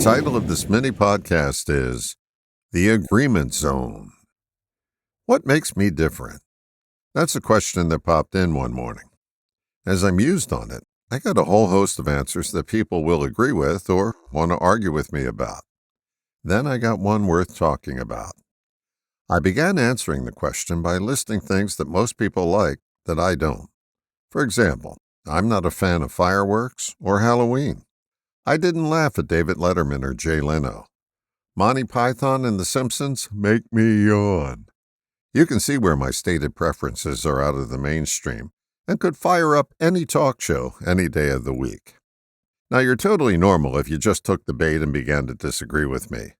title of this mini podcast is The Agreement Zone. What makes me different? That's a question that popped in one morning. As I mused on it, I got a whole host of answers that people will agree with or want to argue with me about. Then I got one worth talking about. I began answering the question by listing things that most people like that I don't. For example, I'm not a fan of fireworks or Halloween. I didn't laugh at David Letterman or Jay Leno. Monty Python and The Simpsons make me yawn. You can see where my stated preferences are out of the mainstream and could fire up any talk show any day of the week. Now, you're totally normal if you just took the bait and began to disagree with me.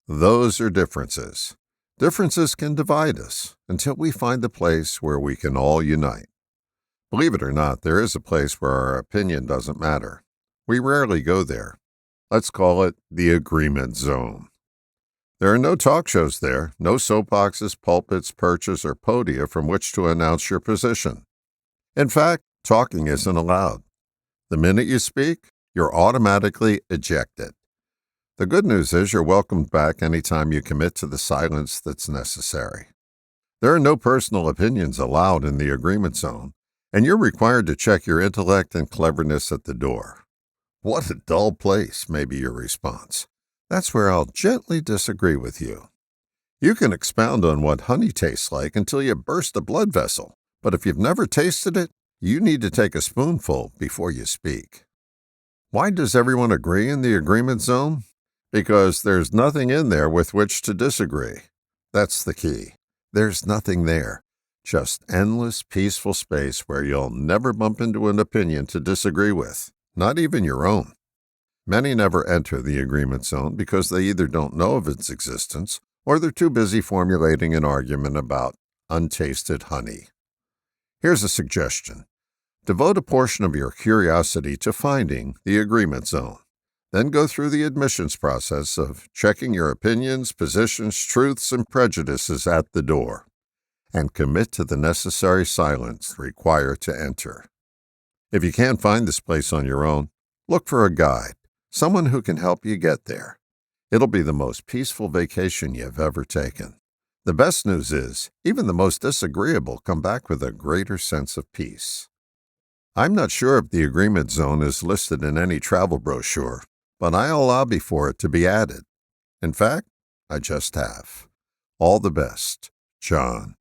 Those are differences. Differences can divide us until we find a place where we can all unite. Believe it or not, there is a place where our opinion doesn't matter. We rarely go there. Let's call it the agreement zone. There are no talk shows there, no soapboxes, pulpits, perches, or podia from which to announce your position. In fact, talking isn't allowed. The minute you speak, you're automatically ejected. The good news is you're welcomed back anytime you commit to the silence that's necessary. There are no personal opinions allowed in the agreement zone, and you're required to check your intellect and cleverness at the door. What a dull place, may be your response. That's where I'll gently disagree with you. You can expound on what honey tastes like until you burst a blood vessel, but if you've never tasted it, you need to take a spoonful before you speak. Why does everyone agree in the agreement zone? Because there's nothing in there with which to disagree. That's the key. There's nothing there. Just endless, peaceful space where you'll never bump into an opinion to disagree with. Not even your own. Many never enter the agreement zone because they either don't know of its existence or they're too busy formulating an argument about untasted honey. Here's a suggestion. Devote a portion of your curiosity to finding the agreement zone. Then go through the admissions process of checking your opinions, positions, truths, and prejudices at the door, and commit to the necessary silence required to enter. If you can't find this place on your own, look for a guide, someone who can help you get there. It'll be the most peaceful vacation you've ever taken. The best news is, even the most disagreeable come back with a greater sense of peace. I'm not sure if the agreement zone is listed in any travel brochure, but I'll lobby for it to be added. In fact, I just have. All the best, John.